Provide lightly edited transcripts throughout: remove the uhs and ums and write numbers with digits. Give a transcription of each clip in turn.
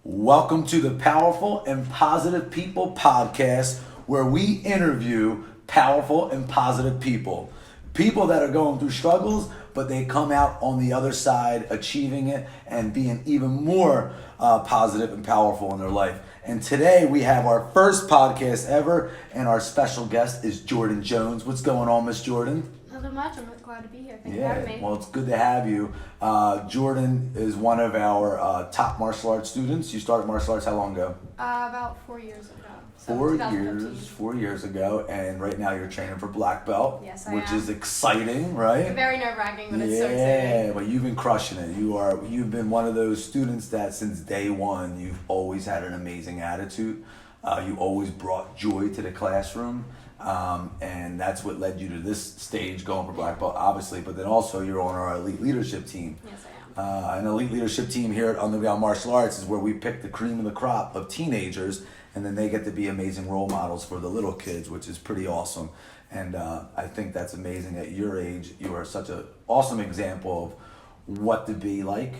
Welcome to the Powerful and Positive People podcast, where we interview powerful and positive people. People that are going through struggles, but they come out on the other side achieving it and being even more positive and powerful in their life. And today we have our first podcast ever, and our special guest is Jordan Jones. What's going on, Miss Jordan? Nothing much. I'm glad to be here. Thank you for having me. Well, it's good to have you. Jordan is one of our top martial arts students. You started martial arts how long ago? About 4 years ago. So 4 years ago, and right now you're training for black belt. Yes, I which am. is exciting, right? Very nerve-wracking, but it's so exciting. Yeah, but you've been crushing it. You've been one of those students that since day one, you've always had an amazing attitude. You always brought joy to the classroom. And that's what led you to this stage, going for black belt, obviously. But then also you're on our elite leadership team. Yes, I am. An elite leadership team here at Underground Martial Arts is where we pick the cream of the crop of teenagers, and then they get to be amazing role models for the little kids, which is pretty awesome. And I think that's amazing. At your age, you are such an awesome example of what to be like,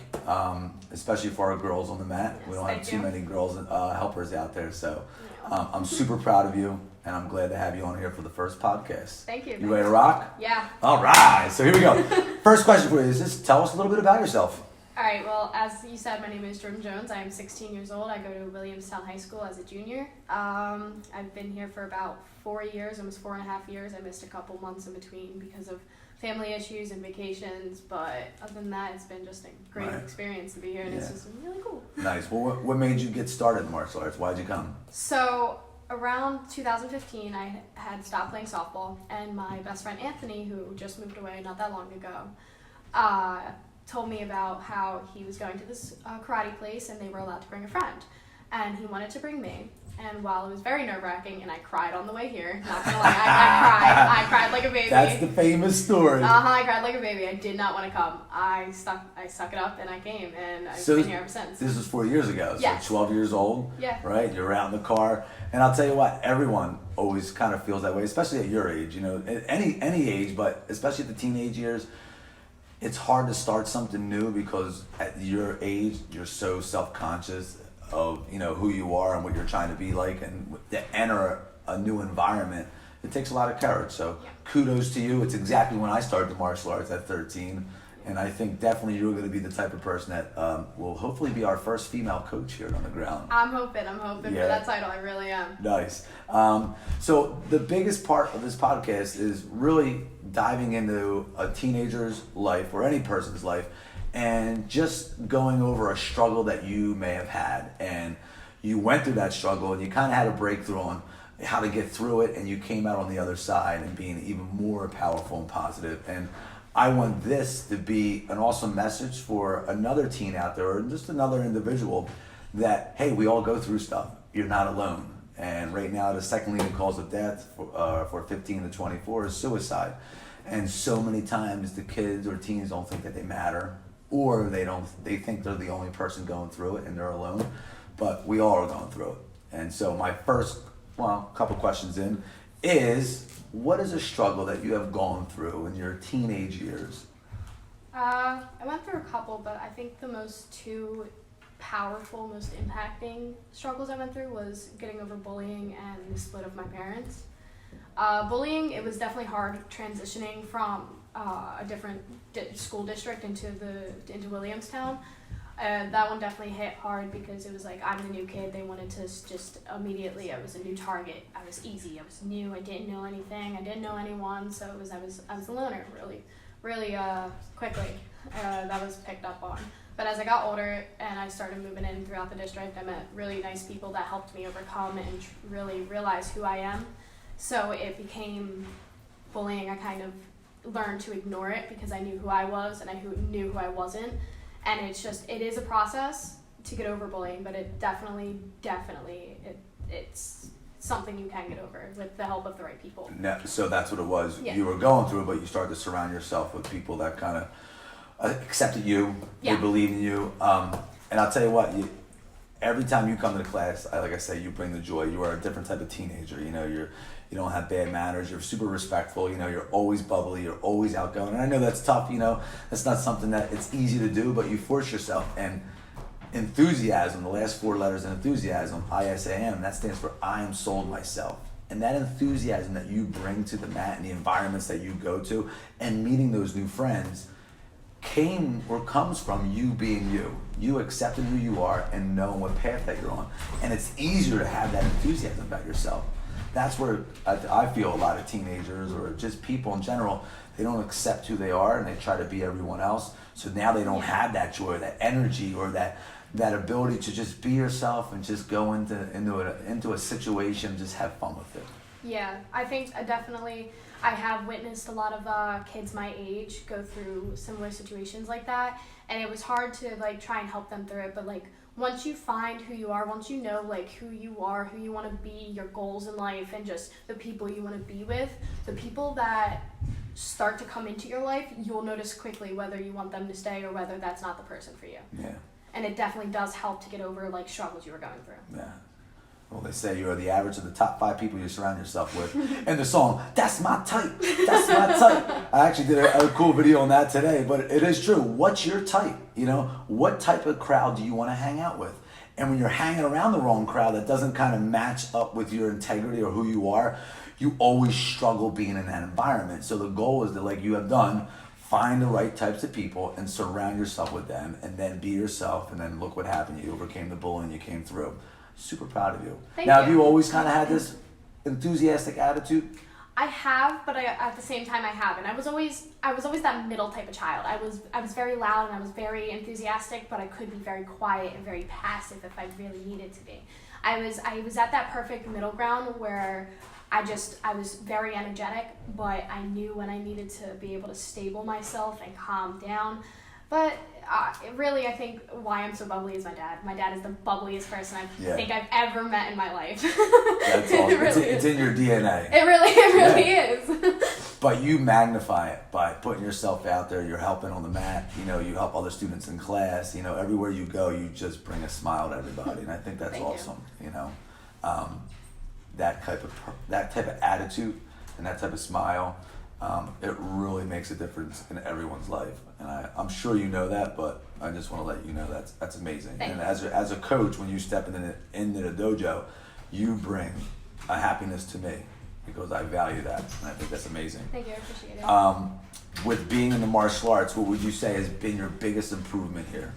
especially for our girls on the mat. Yes, we don't have too you. many girls helpers out there, so I'm super proud of you. And I'm glad to have you on here for the first podcast. Thank you. You ready to rock? Yeah. All right. So here we go. First question for you is just tell us a little bit about yourself. All right. Well, as you said, my name is Jordan Jones. I am 16 years old. I go to Williamstown High School as a junior. I've been here for about 4 years, almost 4.5 years. I missed a couple months in between because of family issues and vacations. But other than that, it's been just a great experience to be here, and it's just really cool. Nice. Well, what made you get started in martial arts? Why'd you come? So around 2015, I had stopped playing softball, and my best friend Anthony, who just moved away not that long ago, told me about how he was going to this karate place and they were allowed to bring a friend. And he wanted to bring me. And while it was very nerve-wracking, and I cried on the way here, not gonna lie, I cried like a baby. That's the famous story. I cried like a baby. I did not want to come. I stuck it up and I came, and I've been here ever since. This was 4 years ago, so Yes. 12 years old, Yeah. right? You're out in the car. And I'll tell you what, everyone always kind of feels that way, especially at your age, at any age, but especially at the teenage years. It's hard to start something new because at your age, you're so self-conscious of, who you are and what you're trying to be like, and to enter a new environment, it takes a lot of courage. So kudos to you. It's exactly when I started the martial arts at 13. And I think definitely you're going to be the type of person that will hopefully be our first female coach here on the ground. I'm hoping for that title. I really am. Nice. So the biggest part of this podcast is really diving into a teenager's life or any person's life and just going over a struggle that you may have had. And you went through that struggle and you kind of had a breakthrough on how to get through it, and you came out on the other side and being even more powerful and positive. And I want this to be an awesome message for another teen out there, or just another individual, that, hey, we all go through stuff. You're not alone. And right now, the second leading cause of death for 15 to 24 is suicide. And so many times the kids or teens don't think that they matter, or they think they're the only person going through it and they're alone. But we all are going through it. And so my first, couple questions in is, what is a struggle that you have gone through in your teenage years? I went through a couple, but I think the two powerful, most impacting struggles I went through was getting over bullying and the split of my parents. Bullying, it was definitely hard transitioning from a different school district into Williamstown. That one definitely hit hard because it was like, I'm the new kid. They wanted to just immediately, I was a new target. I was easy. I was new. I didn't know anything. I didn't know anyone. So I was a loner really quickly. That was picked up on. But as I got older and I started moving in throughout the district, I met really nice people that helped me overcome and really realize who I am. So it became bullying. I kind of learned to ignore it because I knew who I was and I knew who I wasn't. And it is a process to get over bullying, but it definitely, it's something you can get over with the help of the right people. So that's what it was. Yeah. You were going through it, but you started to surround yourself with people that kind of accepted you, they believed in you. And I'll tell you what, every time you come to the class, like I say, you bring the joy. You are a different type of teenager. You don't have bad manners. You're super respectful. You're always bubbly. You're always outgoing. And I know that's tough. That's not something that it's easy to do, but you force yourself. And enthusiasm, the last four letters in enthusiasm, ISAM, that stands for I am sold myself. And that enthusiasm that you bring to the mat and the environments that you go to and meeting those new friends came or comes from you being you accepting who you are and knowing what path that you're on. And it's easier to have that enthusiasm about yourself. That's where I feel a lot of teenagers or just people in general, they don't accept who they are and they try to be everyone else. So now they don't have that joy, that energy, or that ability to just be yourself and just go into a situation, just have fun with it. Yeah, I think definitely I have witnessed a lot of kids my age go through similar situations like that, and it was hard to like try and help them through it, but like once you find who you are, once you know like who you are, who you want to be, your goals in life, and just the people you want to be with, the people that start to come into your life, you'll notice quickly whether you want them to stay or whether that's not the person for you. Yeah. And it definitely does help to get over like struggles you were going through. Yeah. Well, they say you are the average of the top 5 people you surround yourself with. And the song, that's my type, that's my type. I actually did a cool video on that today, but it is true. What's your type? You know, what type of crowd do you want to hang out with? And when you're hanging around the wrong crowd that doesn't kind of match up with your integrity or who you are, you always struggle being in that environment. So the goal is to, like you have done, find the right types of people and surround yourself with them and then be yourself, and then look what happened. You overcame the bullying, you came through. Super proud of you. Thank now, you. have you always kind of had this enthusiastic attitude? I have, but at the same time I haven't. I was always that middle type of child. I was very loud and I was very enthusiastic, but I could be very quiet and very passive if I really needed to be. I was at that perfect middle ground where I was very energetic, but I knew when I needed to be able to stable myself and calm down. But really, I think why I'm so bubbly is my dad. My dad is the bubbliest person I think I've ever met in my life. That's awesome. It really it's in your DNA. It really is. But you magnify it by putting yourself out there. You're helping on the mat. You know, you help other students in class. You know, everywhere you go, you just bring a smile to everybody, and I think that's awesome. You know, that type of attitude and that type of smile. It really makes a difference in everyone's life, and I'm sure you know that, but I just want to let you know that's amazing. Thank and you. as a coach, when you step into the dojo, you bring a happiness to me because I value that, and I think that's amazing. Thank you, I appreciate it. With being in the martial arts, what would you say has been your biggest improvement here?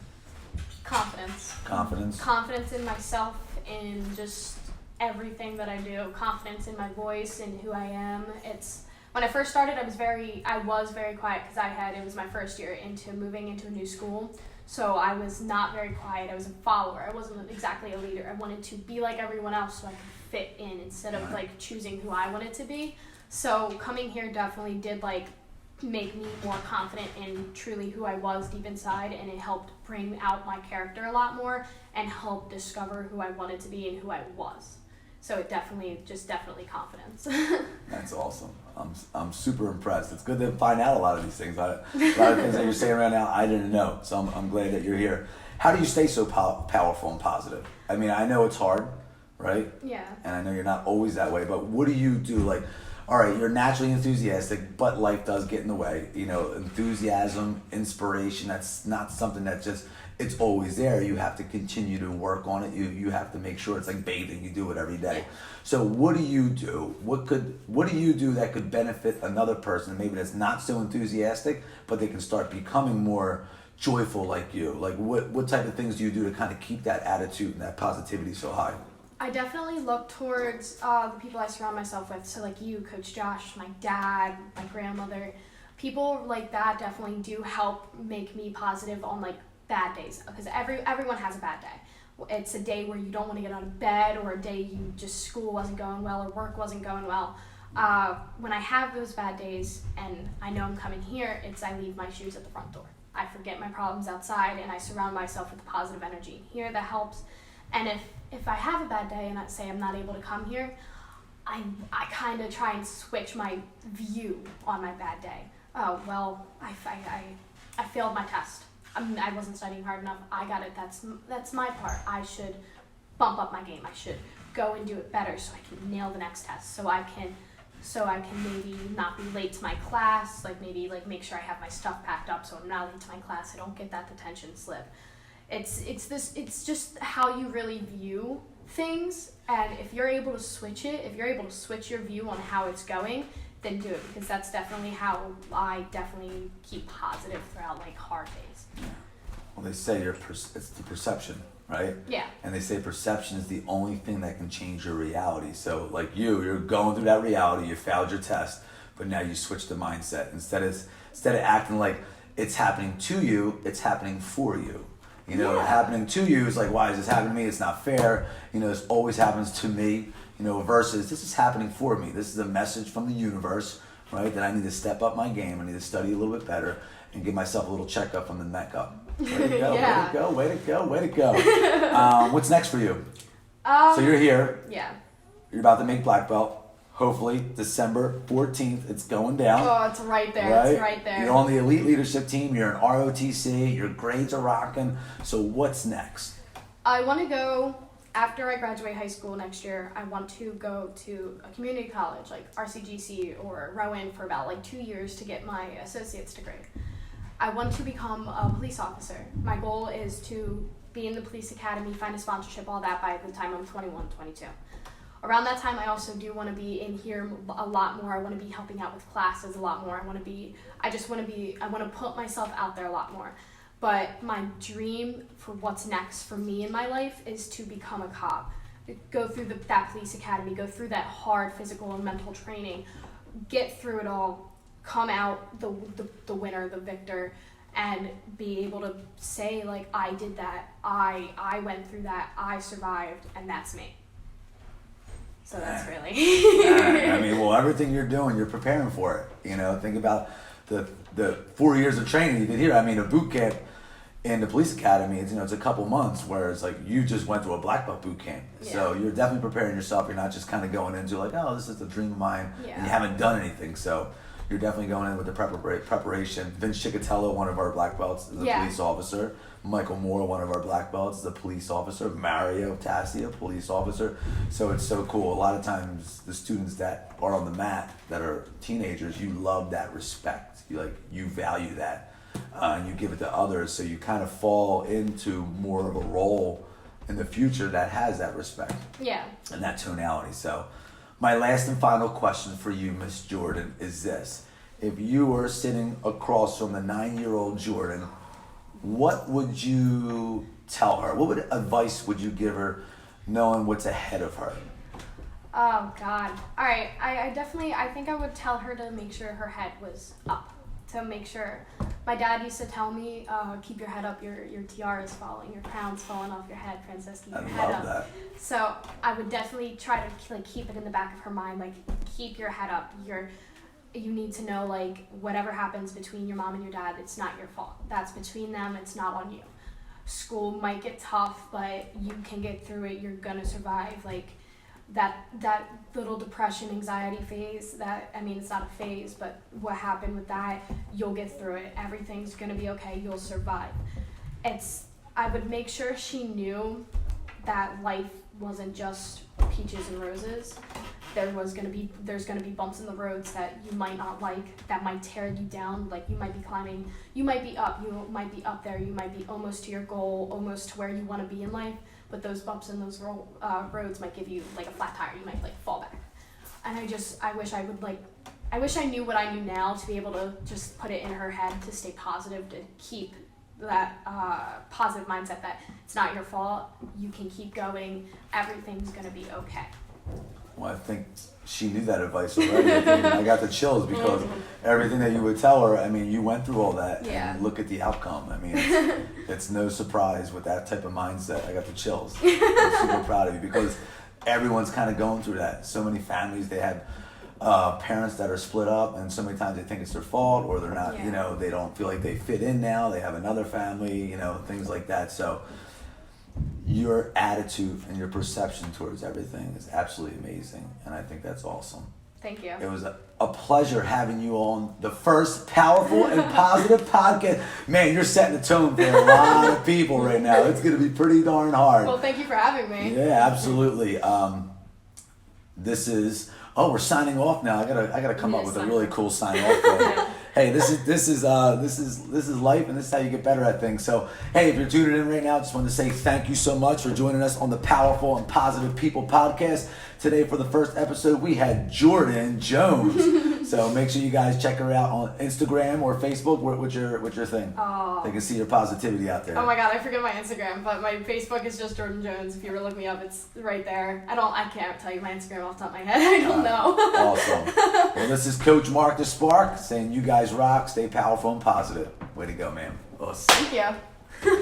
Confidence. Confidence? Confidence in myself, in just everything that I do. Confidence in my voice and who I am. When I first started, I was very quiet because it was my first year into moving into a new school. So I was not very quiet. I was a follower. I wasn't exactly a leader. I wanted to be like everyone else so I could fit in instead of like choosing who I wanted to be. So coming here definitely did like make me more confident in truly who I was deep inside, and it helped bring out my character a lot more and help discover who I wanted to be and who I was. So it definitely confidence. That's awesome. I'm super impressed. It's good to find out a lot of these things. A lot of things that you're saying right now, I didn't know. So I'm glad that you're here. How do you stay so powerful and positive? I mean, I know it's hard, right? Yeah. And I know you're not always that way, but what do you do? Like, all right, you're naturally enthusiastic, but life does get in the way. You know, enthusiasm, inspiration, that's not something that just, it's always there. You have to continue to work on it. You have to make sure it's like bathing. You do it every day. So what do you do? What do you do that could benefit another person, maybe that's not so enthusiastic, but they can start becoming more joyful like you? Like what type of things do you do to kind of keep that attitude and that positivity so high? I definitely look towards the people I surround myself with. So like you, Coach Josh, my dad, my grandmother, people like that definitely do help make me positive on like bad days, because everyone has a bad day. It's a day where you don't want to get out of bed, or a day you just school wasn't going well or work wasn't going well. When I have those bad days and I know I'm coming here, I leave my shoes at the front door. I forget my problems outside and I surround myself with positive energy here that helps. And if I have a bad day and I say I'm not able to come here, I kind of try and switch my view on my bad day. Oh, well, I failed my test. I wasn't studying hard enough. I got it. That's my part. I should bump up my game. I should go and do it better so I can nail the next test. So I can maybe not be late to my class. Like maybe like make sure I have my stuff packed up so I'm not late to my class. I don't get that detention slip. It's just how you really view things, and if you're able to switch it, if you're able to switch your view on how it's going, then do it, because that's definitely how I definitely keep positive throughout like hard days. Well, they say it's the perception, right? Yeah. And they say perception is the only thing that can change your reality. So like you're going through that reality, you failed your test, but now you switch the mindset. Instead of acting like it's happening to you, it's happening for you. You know, Yeah. happening to you is like, why is this happening to me? It's not fair. You know, this always happens to me. You know, versus this is happening for me. This is a message from the universe, right? That I need to step up my game. I need to study a little bit better and give myself a little checkup from the neck up. Way to go, Yeah. way to go, way to go, way to go. What's next for you? So you're here. Yeah. You're about to make black belt. Hopefully, December 14th, it's going down. Oh, it's right there. Right? It's right there. You're on the elite leadership team. You're in ROTC. Your grades are rocking. So what's next? I want to go, after I graduate high school next year, I want to go to a community college like RCGC or Rowan for about like 2 years to get my associate's degree. I want to become a police officer. My goal is to be in the police academy, find a sponsorship, all that by the time I'm 21, 22. Around that time, I also do want to be in here a lot more. I want to be helping out with classes a lot more. I want to put myself out there a lot more. But my dream for what's next for me in my life is to become a cop. Go through that police academy, go through that hard physical and mental training, get through it all, come out the winner, the victor, and be able to say, like, I did that, I went through that, I survived, and that's me. So that's really... I mean, well, everything you're doing, you're preparing for it. You know, think about the 4 years of training you did here. I mean, a boot camp in the police academy, it's a couple months, whereas like you just went to a black belt boot camp. Yeah. So you're definitely preparing yourself. You're not just kind of going into like, oh, this is a dream of mine, Yeah. and you haven't done anything. So you're definitely going in with the preparation. Vince Chicatello, one of our black belts, is a Yeah. police officer. Michael Moore, one of our black belts, is a police officer. Mario Tassia, police officer. So it's so cool. A lot of times the students that are on the mat that are teenagers, you love that respect. You value that. And you give it to others, so you kind of fall into more of a role in the future that has that respect Yeah. and that tonality. So my last and final question for you, Miss Jordan, is this. If you were sitting across from the 9-year-old Jordan, what would you tell her? What advice would you give her knowing what's ahead of her? Oh, God. All right. I think I would tell her to make sure her head was up. To make sure. My dad used to tell me, keep your head up, your tiara is falling, your crown's falling off your head, Princess, keep I your head love up. that. So I would definitely try to like keep it in the back of her mind, like keep your head up. You need to know, like, whatever happens between your mom and your dad, it's not your fault. That's between them, it's not on you. School might get tough, but you can get through it, you're gonna survive. Like that little depression, anxiety phase, it's not a phase, but what happened with that, you'll get through it. Everything's gonna be okay, you'll survive. I would make sure she knew that life wasn't just peaches and roses. There's gonna be bumps in the roads that you might not like, that might tear you down. Like you might be climbing, you might be up there, you might be almost to your goal, almost to where you wanna be in life. But those bumps in those roads might give you like a flat tire. You might like fall back. And I wish I knew what I knew now to be able to just put it in her head to stay positive, to keep that positive mindset that it's not your fault. You can keep going. Everything's gonna be okay. Well, I think she knew that advice already. I got the chills because everything that you would tell her, I mean, you went through all that, Yeah. and look at the outcome. I mean, it's no surprise with that type of mindset. I got the chills. I'm super proud of you because everyone's kind of going through that. So many families, they have parents that are split up, and so many times they think it's their fault, or they're not, Yeah. they don't feel like they fit in now. They have another family, things like that. So your attitude and your perception towards everything is absolutely amazing, and I think that's awesome. Thank you. It was a pleasure having you on the first powerful and positive podcast. Man, you're setting the tone for a lot of people right now. It's going to be pretty darn hard. Well, thank you for having me. Yeah, absolutely. We're signing off now. I gotta come Yeah, up with a sign really off. cool sign off. hey, this is life, and this is how you get better at things. So, hey, if you're tuning in right now, just want to say thank you so much for joining us on the Powerful and Positive People podcast. Today, for the first episode, we had Jordan Jones. So make sure you guys check her out on Instagram or Facebook. What's your thing? They can see your positivity out there. Oh my God, I forget my Instagram, but my Facebook is just Jordan Jones. If you ever look me up, it's right there. I can't tell you my Instagram off the top of my head. I don't know. Awesome. Well, this is Coach Mark the Spark saying you guys rock, stay powerful and positive. Way to go, man. Awesome. Thank you.